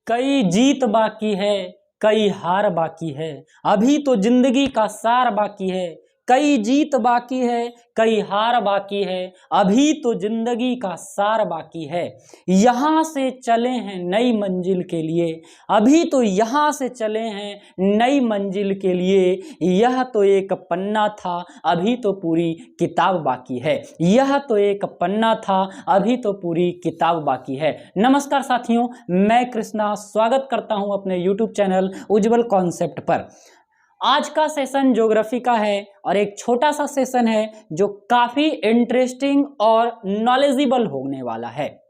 कई जीत बाकी है, कई हार बाकी है, अभी तो जिंदगी का सार बाकी है। कई जीत बाकी है, कई हार बाकी है, अभी तो जिंदगी का सार बाकी है। यहाँ से चले हैं नई मंजिल के लिए, अभी तो यहाँ से चले हैं नई मंजिल के लिए। यह तो एक पन्ना था, अभी तो पूरी किताब बाकी है। यह तो एक पन्ना था, अभी तो पूरी किताब बाकी है। नमस्कार साथियों, मैं कृष्णा स्वागत करता हूं अपने YouTube चैनल उज्जवल कॉन्सेप्ट पर। आज का सेशन ज्योग्राफी का है और एक छोटा सा सेशन है जो काफी इंटरेस्टिंग और नॉलेजेबल होने वाला है।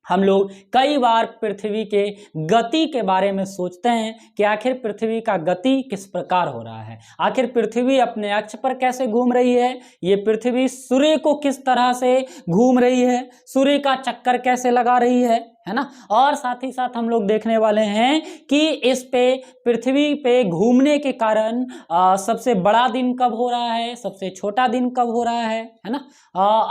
हम लोग कई बार पृथ्वी के गति के बारे में सोचते हैं कि आखिर पृथ्वी का गति किस प्रकार हो रहा है, आखिर पृथ्वी अपने अक्ष पर कैसे घूम रही है, ये पृथ्वी सूर्य को किस तरह से घूम रही है, सूर्य का चक्कर कैसे लगा रही है ना। और साथ ही साथ हम लोग देखने वाले हैं कि इस पे पृथ्वी पे घूमने के कारण सबसे बड़ा दिन कब हो रहा है, सबसे छोटा दिन कब हो रहा है ना।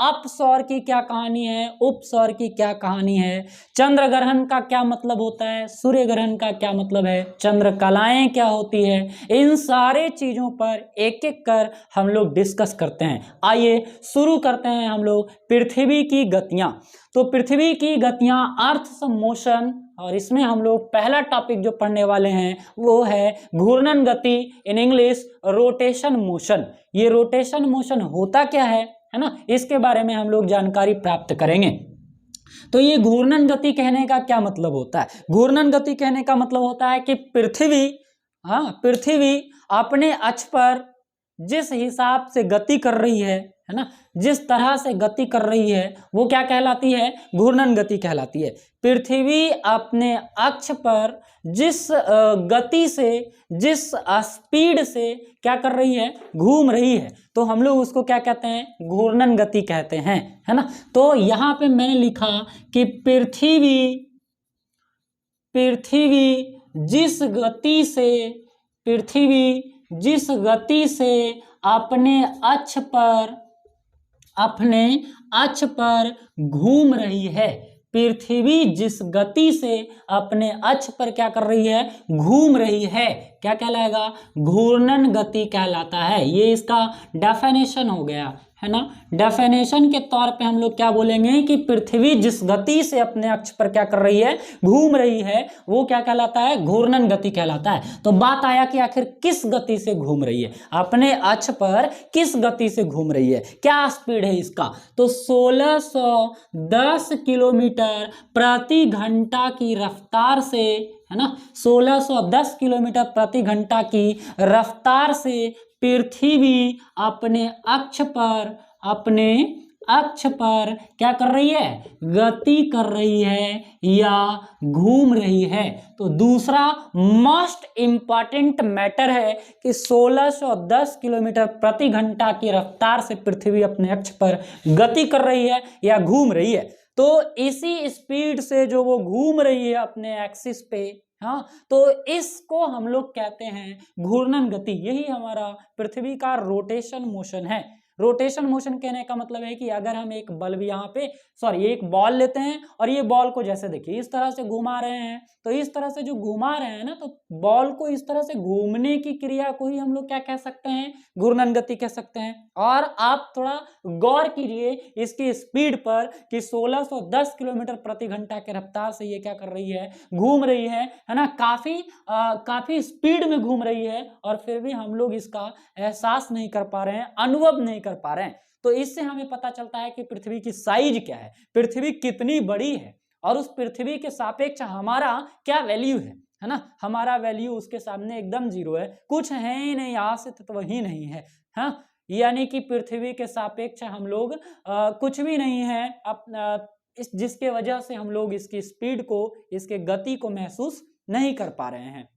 अप सौर की क्या कहानी है, उप सौर की क्या कहानी है, चंद्र ग्रहण का क्या मतलब होता है, सूर्य ग्रहण का क्या मतलब है, चंद्र कलाएं क्या होती है, इन सारे चीजों पर एक एक कर हम लोग डिस्कस करते हैं। आइए शुरू करते हैं हम लोग पृथ्वी की गतियां। तो पृथ्वी की गतियां अर्थ मोशन, और इसमें हम लोग पहला टॉपिक जो पढ़ने वाले हैं वो है घूर्णन गति, इन इंग्लिश रोटेशन मोशन। ये रोटेशन मोशन होता क्या है ना, इसके बारे में हम लोग जानकारी प्राप्त करेंगे। तो ये घूर्णन गति कहने का क्या मतलब होता है? घूर्णन गति कहने का मतलब होता है कि पृथ्वी अपने अक्ष पर जिस हिसाब से गति कर रही है ना, जिस तरह से गति कर रही है वो क्या कहलाती है? घूर्णन गति कहलाती है। पृथ्वी अपने अक्ष पर जिस गति से, जिस स्पीड से क्या कर रही है? घूम रही है, तो हम लोग उसको क्या कहते हैं? घूर्णन गति कहते हैं, है ना। तो यहाँ पे मैंने लिखा कि पृथ्वी जिस गति से अपने अक्ष पर घूम रही है, पृथ्वी जिस गति से अपने अक्ष पर क्या कर रही है? घूम रही है, क्या कहलाएगा? घूर्णन गति कहलाता है। ये इसका डेफिनेशन हो गया, है ना। डेफिनेशन के तौर पे हम लोग क्या बोलेंगे कि पृथ्वी जिस गति से अपने अक्ष पर क्या कर रही है? घूम रही है, वो क्या कहलाता है? घूर्णन गति कहलाता है। तो बात आया कि आखिर किस गति से घूम रही है, अपने अक्ष पर किस गति से घूम रही है, क्या स्पीड है इसका? तो 1610 किलोमीटर प्रति घंटा की रफ्तार से, है ना, 1610 किलोमीटर प्रति घंटा की रफ्तार से पृथ्वी अपने अक्ष पर क्या कर रही है? गति कर रही है या घूम रही है। तो दूसरा मोस्ट इंपॉर्टेंट मैटर है कि 1610 किलोमीटर प्रति घंटा की रफ्तार से पृथ्वी अपने अक्ष पर गति कर रही है या घूम रही है। तो इसी स्पीड से जो वो घूम रही है अपने एक्सिस पे, हाँ, तो इसको हम लोग कहते हैं घूर्णन गति। यही हमारा पृथ्वी का रोटेशन मोशन है। रोटेशन मोशन कहने का मतलब है कि अगर हम एक बल्ब यहाँ पे एक बॉल लेते हैं और ये बॉल को जैसे देखिए इस तरह से घुमा रहे हैं, तो इस तरह से जो घुमा रहे हैं ना, तो बॉल को इस तरह से घूमने की क्रिया को ही हम लोग क्या कह सकते हैं? घूर्णन गति कह सकते हैं। और आप थोड़ा गौर कीजिए इसकी स्पीड पर कि 1610 किलोमीटर प्रति घंटा के रफ्तार से ये क्या कर रही है? घूम रही है ना। काफी स्पीड में घूम रही है और फिर भी हम लोग इसका एहसास नहीं कर पा रहे हैं, अनुभव नहीं कर पा रहे हैं। तो इससे हमें पता चलता है कि पृथ्वी की साइज क्या है, पृथ्वी कितनी बड़ी है, और उस पृथ्वी के सापेक्ष हमारा क्या वैल्यू है ना। हमारा वैल्यू उसके सामने एकदम जीरो है, कुछ है ही नहीं, अस्तित्व ही नहीं है, हाँ। यानी कि पृथ्वी के सापेक्ष हम लोग कुछ भी नहीं है, जिसके वजह से हम लोग इसकी स्पीड को, इसके गति को महसूस नहीं कर पा रहे हैं।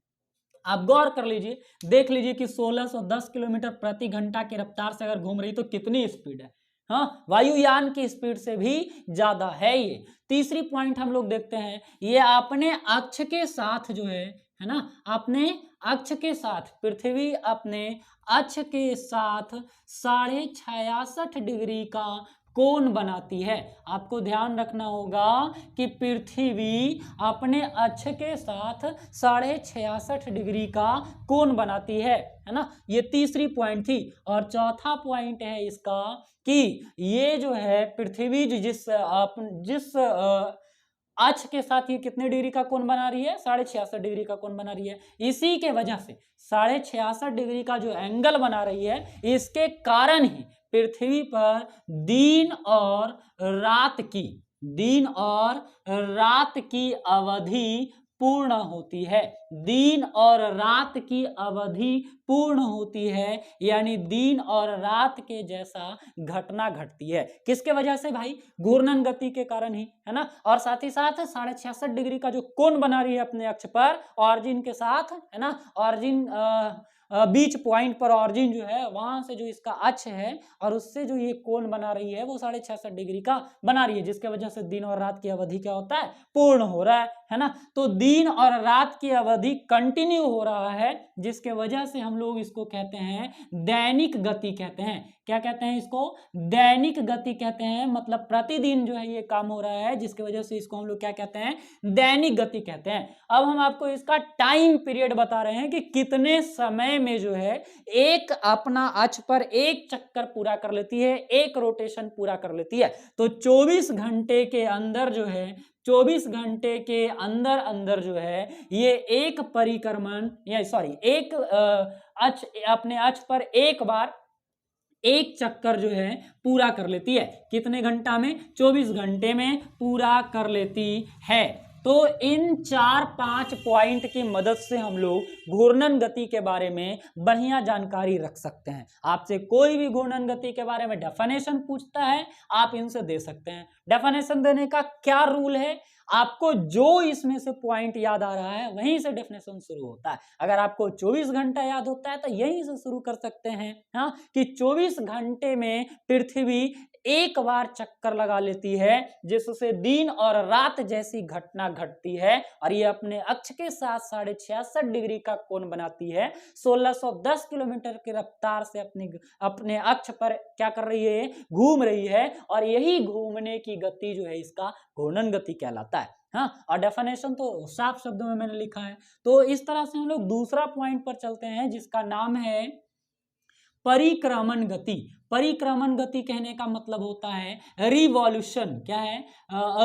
आप गौर कर लीजिए, देख लीजिए कि 1610 किलोमीटर प्रति घंटा की रफ्तार से अगर घूम रही तो कितनी स्पीड है। हाँ, वायुयान की स्पीड से भी ज्यादा है ये। तीसरी पॉइंट हम लोग देखते हैं, ये अपने अक्ष के साथ जो है ना, अपने अक्ष के साथ, पृथ्वी अपने अक्ष के साथ 66.5 डिग्री का कोण बनाती है। आपको ध्यान रखना होगा कि पृथ्वी अपने अक्ष के साथ 66.5 डिग्री का कोण बनाती है ना। ये तीसरी पॉइंट थी। और चौथा पॉइंट है इसका कि ये जो है पृथ्वी जिस अक्ष के साथ ये कितने डिग्री का कोण बना रही है, 66.5 डिग्री का कोण बना रही है। इसी के वजह से 66.5 डिग्री का जो एंगल बना रही है, इसके कारण ही पृथ्वी पर दिन और रात की अवधि पूर्ण होती है। दिन और रात की अवधि पूर्ण होती है, यानी दिन और रात के जैसा घटना घटती है। किसके वजह से भाई? घूर्णन गति के कारण ही, है ना। और साथ ही साथ 66.5 डिग्री का जो कोण बना रही है अपने अक्ष पर ऑरिजिन के साथ, है ना। ऑरिजिन बीच पॉइंट पर ऑरिजिन जो है वहां से जो इसका अक्ष है और उससे जो ये कोण बना रही है वो 66.5 डिग्री का बना रही है, जिसके वजह से दिन और रात की अवधि क्या होता है? पूर्ण हो रहा है ना। तो दिन और रात की अवधि कंटिन्यू हो रहा है, जिसके वजह से हम लोग इसको कहते हैं दैनिक गति कहते हैं। क्या कहते हैं इसको? दैनिक गति कहते हैं। मतलब प्रतिदिन जो है ये काम हो रहा है, जिसकी वजह से इसको हम लोग क्या कहते हैं? दैनिक गति कहते हैं। अब हम आपको इसका टाइम पीरियड बता रहे हैं कि कितने समय में जो है एक अपना अक्ष पर एक चक्कर पूरा कर लेती है, एक रोटेशन पूरा कर लेती है। तो 24 घंटे के अंदर जो है, 24 घंटे के अंदर अंदर जो है ये एक परिक्रमण एक अक्ष अपने अक्ष पर एक बार एक चक्कर जो है पूरा कर लेती है। कितने घंटा में? 24 घंटे में पूरा कर लेती है। तो इन 4-5 पॉइंट की मदद से हम लोग घूर्णन गति के बारे में बढ़िया जानकारी रख सकते हैं। आपसे कोई भी घूर्णन गति के बारे में डेफिनेशन पूछता है, आप इनसे दे सकते हैं। डेफिनेशन देने का क्या रूल है? आपको जो इसमें से पॉइंट याद आ रहा है वहीं से डेफिनेशन शुरू होता है। अगर आपको 24 घंटा याद होता है तो यहीं से शुरू कर सकते हैं, हाँ, कि 24 घंटे में पृथ्वी एक बार चक्कर लगा लेती है, जिससे दिन और रात जैसी घटना घटती है और ये अपने अक्ष के साथ 66.5 डिग्री का कोण बनाती है। 1610 किलोमीटर की रफ्तार से अपने अक्ष पर क्या कर रही है? घूम रही है। और यही घूमने की गति जो है इसका घूर्णन गति कहलाता है। हाँ, और डेफिनेशन तो साफ शब्दों में मैंने लिखा है। तो इस तरह से हम लोग दूसरा पॉइंट पर चलते हैं, जिसका नाम है परिक्रमण गति। परिक्रमण गति कहने का मतलब होता है रिवॉल्यूशन। क्या है?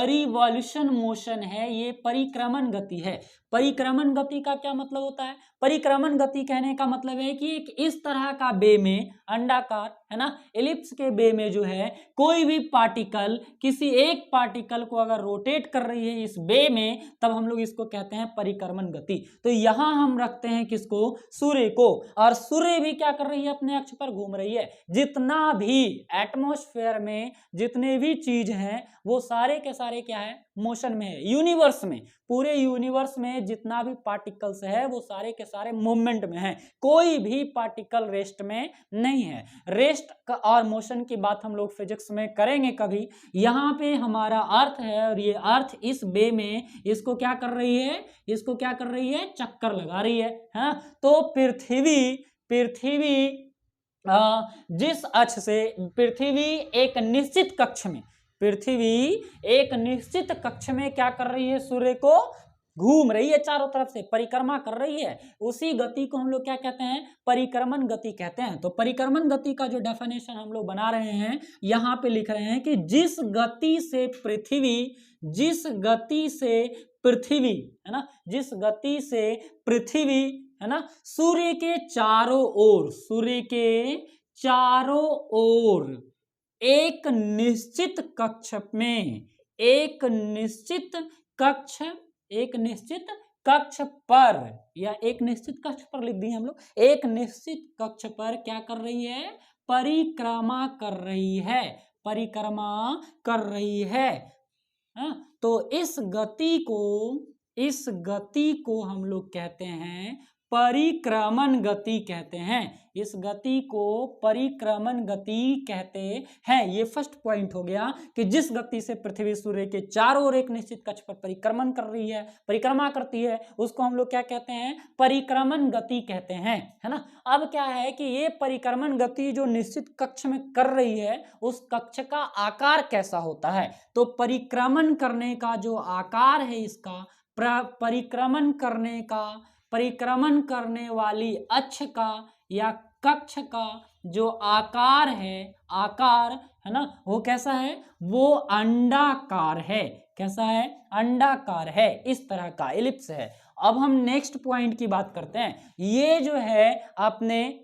रिवॉल्यूशन मोशन है, ये परिक्रमण गति है। परिक्रमण गति का क्या मतलब होता है? परिक्रमण गति कहने का मतलब है कि एक इस तरह का बे में, अंडाकार, है ना, एलिप्स के बे में जो है कोई भी पार्टिकल किसी एक पार्टिकल को अगर रोटेट कर रही है इस बे में, तब हम लोग इसको कहते हैं परिक्रमण गति। तो यहां हम रखते हैं किसको? सूर्य को। और सूर्य भी क्या कर रही है? अपने अक्ष पर घूम रही है। जितना भी एटमॉस्फेयर में जितने भी चीज हैं वो सारे के सारे क्या है? मोशन में है। यूनिवर्स में, पूरे यूनिवर्स में जितना भी पार्टिकल्स है वो सारे के सारे मूवमेंट में है। कोई भी पार्टिकल रेस्ट में नहीं है। रेस्ट और मोशन की बात हम लोग फिजिक्स में करेंगे कभी। यहाँ पे हमारा अर्थ है और ये अर्थ इस बे में इसको क्या कर रही है? इसको क्या कर रही है? चक्कर लगा रही है। हाँ, तो पृथ्वी जिस अक्ष से पृथ्वी एक निश्चित कक्ष में क्या कर रही है? सूर्य को घूम रही है, चारों तरफ से परिक्रमा कर रही है। उसी गति को हम लोग क्या कहते हैं? परिक्रमण गति कहते हैं। तो परिक्रमण गति का जो डेफिनेशन हम लोग बना रहे हैं, यहाँ पे लिख रहे हैं कि जिस गति से पृथ्वी है ना, सूर्य के चारों ओर एक निश्चित कक्ष पर या एक निश्चित कक्ष पर लिख दिए हम लोग, एक निश्चित कक्ष पर क्या कर रही है? परिक्रमा कर रही है। हाँ, तो इस गति को हम लोग कहते हैं परिक्रमण गति कहते हैं। इस गति को परिक्रमण गति कहते हैं। ये फर्स्ट पॉइंट हो गया कि जिस गति से पृथ्वी सूर्य के चारों ओर एक निश्चित कक्ष पर परिक्रमण कर रही है, परिक्रमा करती है, उसको हम लोग क्या कहते हैं? परिक्रमण गति कहते हैं, है ना। अब क्या है कि ये परिक्रमण गति जो निश्चित कक्ष में कर रही है, उस कक्ष का आकार कैसा होता है? तो परिक्रमण करने का जो आकार है, इसका परिक्रमण करने वाली अक्ष का या कक्ष का जो आकार है ना, वो कैसा है? वो अंडाकार है। कैसा है? अंडाकार है, इस तरह का एलिप्स है। अब हम नेक्स्ट पॉइंट की बात करते हैं। ये जो है अपने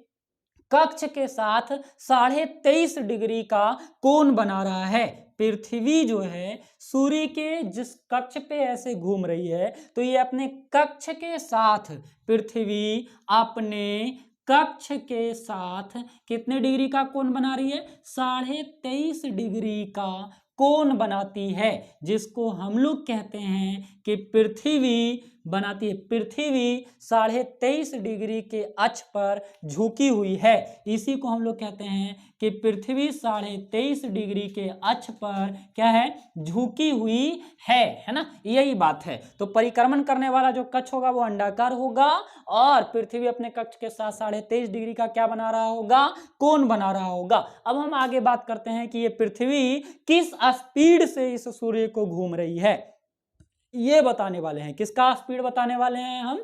कक्ष के साथ 23.5 डिग्री का कोण बना रहा है। पृथ्वी जो है सूर्य के जिस कक्ष पे ऐसे घूम रही है, तो ये अपने कक्ष के साथ, पृथ्वी अपने कक्ष के साथ कितने डिग्री का कोण बना रही है? 23.5 डिग्री का कोण बनाती है, जिसको हम लोग कहते हैं कि पृथ्वी बनाती है। पृथ्वी 23.5 डिग्री के अक्ष पर झुकी हुई है। इसी को हम लोग कहते हैं कि पृथ्वी 23.5 डिग्री के अक्ष पर क्या है? झुकी हुई है ना। यही बात है। तो परिक्रमण करने वाला जो कक्ष होगा वो अंडाकार होगा, और पृथ्वी अपने कक्ष के साथ 23.5 डिग्री का क्या बना रहा होगा? कोण बना रहा होगा। अब हम आगे बात करते हैं कि ये पृथ्वी किस स्पीड से इस सूर्य को घूम रही है, ये बताने वाले हैं। किसका स्पीड बताने वाले हैं हम?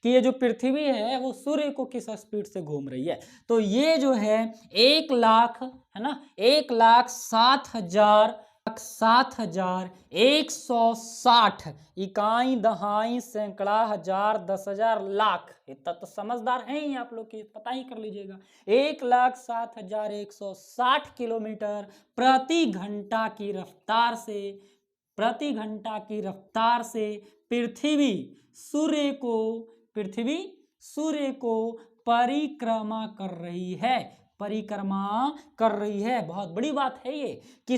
कि ये जो पृथ्वी है वो सूर्य को किस स्पीड से घूम रही है। तो ये जो है 1,00,000 है ना, 1,07,160 इकाई दहाई सैकड़ा हजार 10,000 लाख। इतना तो समझदार हैं ही आप लोग, की पता ही कर लीजिएगा। 1,07,160 किलोमीटर प्रति घंटा की रफ्तार से पृथ्वी सूर्य को परिक्रमा कर रही है। बहुत बड़ी बात है ये कि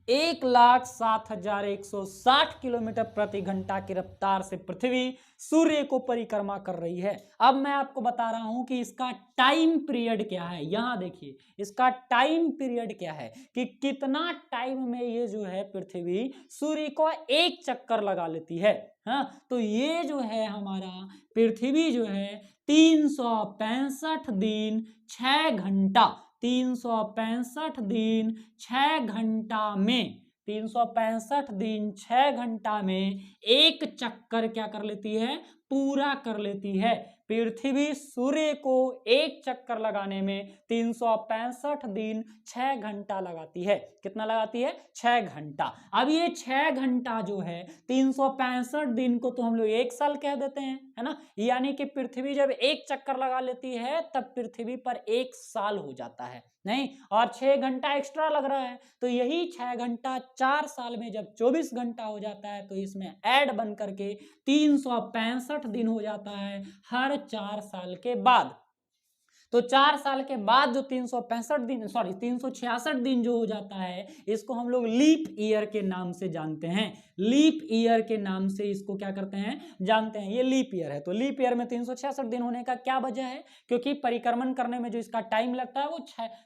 1,07,160 किलोमीटर प्रति घंटा की रफ्तार से पृथ्वी सूर्य को परिक्रमा कर रही है। अब मैं आपको बता रहा हूं कि इसका टाइम पीरियड क्या है। यहां देखिए, इसका टाइम पीरियड क्या है कि कितना टाइम में ये जो है पृथ्वी सूर्य को एक चक्कर लगा लेती है। हाँ, तो ये जो है हमारा पृथ्वी जो है 365 दिन 6 घंटा 365 दिन 6 घंटा में 365 दिन 6 घंटा में एक चक्कर क्या कर लेती है? पूरा कर लेती है। पृथ्वी सूर्य को एक चक्कर लगाने में 365 दिन 6 घंटा लगाती है। कितना लगाती है? 6 घंटा। अब ये 6 घंटा जो है 365 दिन को तो हम लोग 1 साल कह देते हैं, है ना। यानी कि पृथ्वी जब एक चक्कर लगा लेती है तब पृथ्वी पर 1 साल हो जाता है, नहीं, और 6 घंटा एक्स्ट्रा लग रहा है। तो यही 6 घंटा 4 साल में जब 24 घंटा हो जाता है, तो इसमें ऐड बन करके 365 दिन हो जाता है हर 4 साल के बाद। तो 4 साल के बाद जो 366 दिन जो हो जाता है, इसको हम लोग लीप ईयर के नाम से जानते हैं। लीप ईयर के नाम से इसको क्या करते हैं? जानते हैं। ये लीप ईयर है। तो लीप ईयर में 366 दिन होने का क्या वजह है? क्योंकि परिक्रमण करने में जो इसका टाइम लगता है वो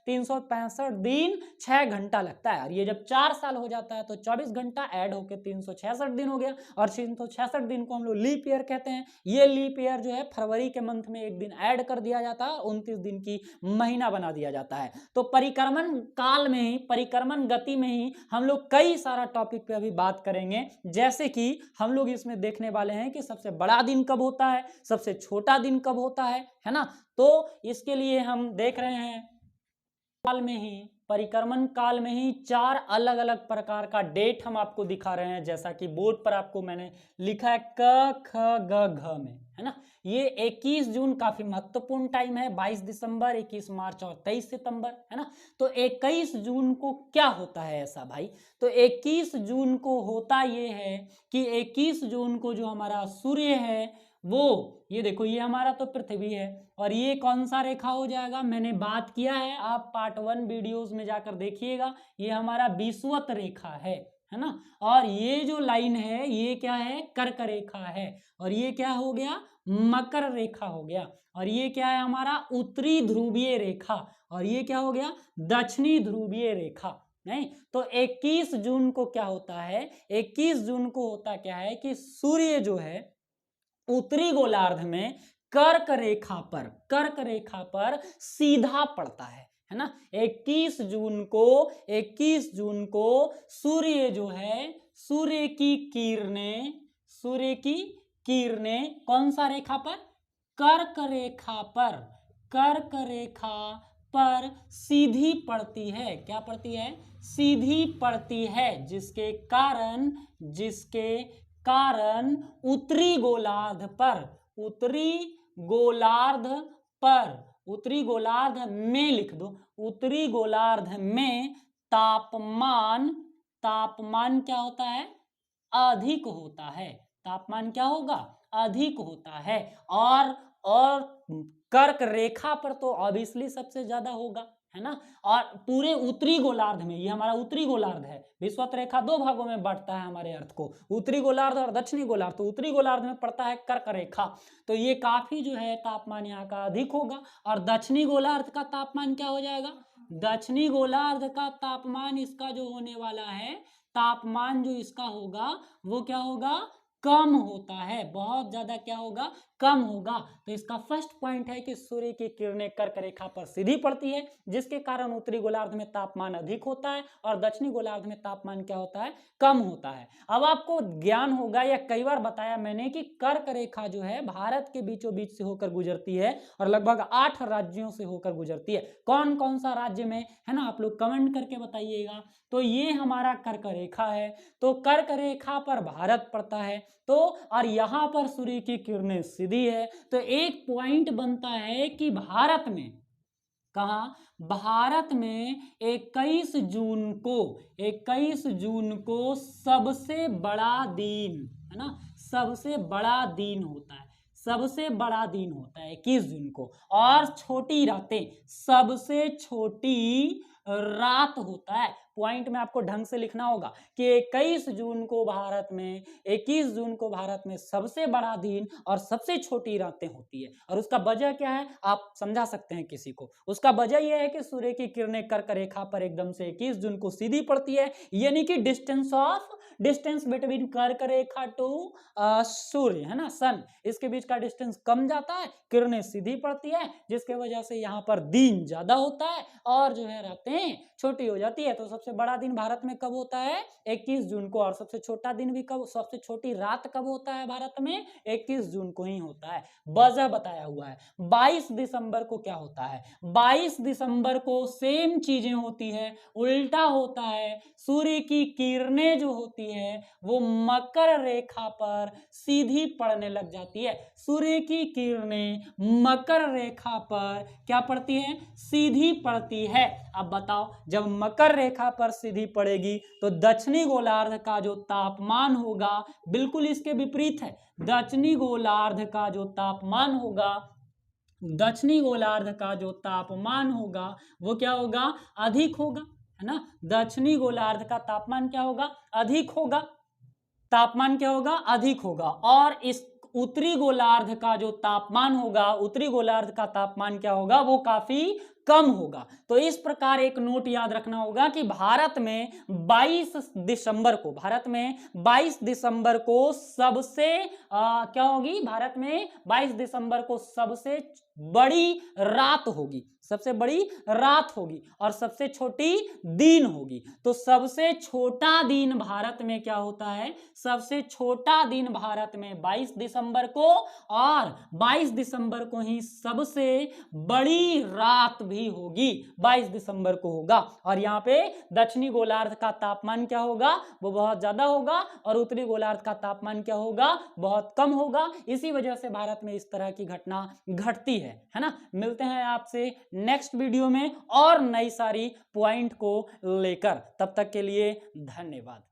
365 दिन 6 घंटा लगता है। और ये जब 4 साल हो जाता है तो 24 घंटा ऐड होकर 366 दिन हो गया, और 366 दिन को हम लोग लीप ईयर कहते हैं। ये लीप ईयर जो है फरवरी के मंथ में एक दिन ऐड कर दिया जाता है, 29 दिन की महीना बना दिया जाता है। तो परिक्रमण काल में ही, परिक्रमण गति में ही हम लोग कई सारा टॉपिक पे अभी बात करेंगे। जैसे कि हम लोग इसमें देखने वाले हैं कि सबसे बड़ा दिन कब होता है, सबसे छोटा दिन कब होता है ना। तो इसके लिए हम देख रहे हैं काल में ही, परिक्रमण काल में ही 4 अलग अलग प्रकार का डेट हम आपको दिखा रहे हैं। जैसा कि बोर्ड पर आपको मैंने लिखा है क ख ग घ में, है ना। ये 21 जून काफी महत्वपूर्ण टाइम है, 22 दिसंबर, 21 मार्च और 23 सितंबर, है ना। तो 21 जून को क्या होता है ऐसा भाई? तो 21 जून को होता ये है कि 21 जून को जो हमारा सूर्य है वो, ये देखो, ये हमारा तो पृथ्वी है, और ये कौन सा रेखा हो जाएगा? मैंने बात किया है, आप पार्ट 1 वीडियोस में जाकर देखिएगा। ये हमारा विषुवत रेखा है है ना। और ये जो लाइन है ये क्या है, कर्क रेखा है, और ये क्या हो गया, मकर रेखा हो गया, और ये क्या है हमारा उत्तरी ध्रुवीय रेखा, और ये क्या हो गया, दक्षिणी ध्रुवीय रेखा। नहीं तो 21 जून को क्या होता है, 21 जून को होता क्या है कि सूर्य जो है उत्तरी गोलार्ध में कर्क रेखा पर सीधा पड़ता है ना। 21 जून को सूर्य जो है, सूर्य की किरणें कौन सा रेखा पर, कर्क रेखा पर सीधी पड़ती है। क्या पड़ती है, सीधी पड़ती है, जिसके कारण उत्तरी गोलार्ध में लिख दो, उत्तरी गोलार्ध में तापमान क्या होता है, अधिक होता है। तापमान क्या होगा, अधिक होता है। और कर्क रेखा पर तो ऑब्वियसली सबसे ज्यादा होगा, है ना। और पूरे उत्तरी गोलार्ध में, ये हमारा उत्तरी गोलार्ध है, विषुवत रेखा दो भागों में बांटता है हमारे अर्थ को, उत्तरी गोलार्ध और दक्षिणी गोलार्ध। तो उत्तरी गोलार्ध में पड़ता है कर्क रेखा, तो ये काफी जो है तापमान यहाँ का अधिक होगा। और दक्षिणी गोलार्ध का तापमान क्या हो जाएगा, दक्षिणी गोलार्ध का तापमान इसका जो होने वाला है, तापमान जो इसका होगा वो क्या होगा, कम होता है, बहुत ज्यादा क्या होगा, कम होगा। तो इसका फर्स्ट पॉइंट है कि सूर्य की किरणें कर्क रेखा पर सीधी पड़ती है, जिसके कारण उत्तरी गोलार्ध में तापमान अधिक होता है और दक्षिणी गोलार्ध में तापमान क्या होता है, कम होता है। अब आपको ज्ञान होगा, या कई बार बताया मैंने कि कर्क रेखा जो है भारत के बीचों बीच से होकर गुजरती है और लगभग 8 राज्यों से होकर गुजरती है। कौन कौन सा राज्य में, है ना, आप लोग कमेंट करके बताइएगा। तो ये हमारा कर्क रेखा है, तो कर्क रेखा पर भारत पड़ता है, तो और यहां पर सूर्य की किरणें सीधी है। तो एक पॉइंट बनता है कि भारत में, कहा, भारत में 21 जून को सबसे बड़ा दिन, है ना, सबसे बड़ा दिन होता है, सबसे बड़ा दिन होता है 21 जून को। और छोटी रातें, सबसे छोटी रात होता है। पॉइंट में आपको ढंग से लिखना होगा कि 21 जून को भारत में सबसे बड़ा दिन और सबसे छोटी रातें होती है। और उसका वजह क्या है, आप समझा सकते हैं किसी को। उसका वजह यह है कि सूर्य की किरणें कर्क रेखा पर एकदम से 21 जून को सीधी पड़ती है, यानी कि डिस्टेंस बिटवीन कर्क रेखा टू सूर्य, है ना, सन, इसके बीच का डिस्टेंस कम जाता है, किरणें सीधी पड़ती है, जिसके वजह से यहाँ पर दिन ज्यादा होता है और जो है रातें छोटी हो जाती है। तो सबसे बड़ा दिन भारत में कब होता है, 21 जून को, और सबसे छोटा दिन भी कब, सबसे छोटी रात कब होता है भारत में, 21 जून को ही होता है। वजह बताया हुआ है। 22 दिसंबर को क्या होता है, 22 दिसंबर को सेम चीजें होती है, उल्टा होता है। सूर्य की किरणें जो होती है वो मकर रेखा पर सीधी पड़ने लग जाती है। सूर्य की किरणें मकर रेखा पर क्या पड़ती है, सीधी पड़ती है। अब बताओ, जब मकर रेखा पर सीधी पड़ेगी तो दक्षिणी गोलार्ध का जो तापमान होगा बिल्कुल इसके विपरीत है। दक्षिणी गोलार्ध का जो तापमान होगा वो क्या होगा, अधिक होगा, है ना। दक्षिणी गोलार्ध का तापमान क्या होगा, अधिक होगा, तापमान क्या होगा, अधिक होगा। और इस उत्तरी गोलार्ध का जो तापमान होगा, उत्तरी गोलार्ध का तापमान क्या होगा, वो काफी कम होगा। तो इस प्रकार एक नोट याद रखना होगा कि भारत में 22 दिसंबर को सबसे क्या होगी, भारत में 22 दिसंबर को सबसे बड़ी रात होगी, सबसे बड़ी रात होगी और सबसे छोटी दिन होगी। तो सबसे छोटा दिन भारत में क्या होता है, सबसे छोटा दिन भारत में 22 दिसंबर को, और 22 दिसंबर को ही सबसे बड़ी रात भी होगी, 22 दिसंबर को होगा। और यहाँ पे दक्षिणी गोलार्ध का तापमान क्या होगा, वो बहुत ज्यादा होगा, और उत्तरी गोलार्ध का तापमान क्या होगा, बहुत कम होगा। इसी वजह से भारत में इस तरह की घटना घटती है ना। मिलते हैं आपसे नेक्स्ट वीडियो में और नई सारी पॉइंट को लेकर, तब तक के लिए धन्यवाद।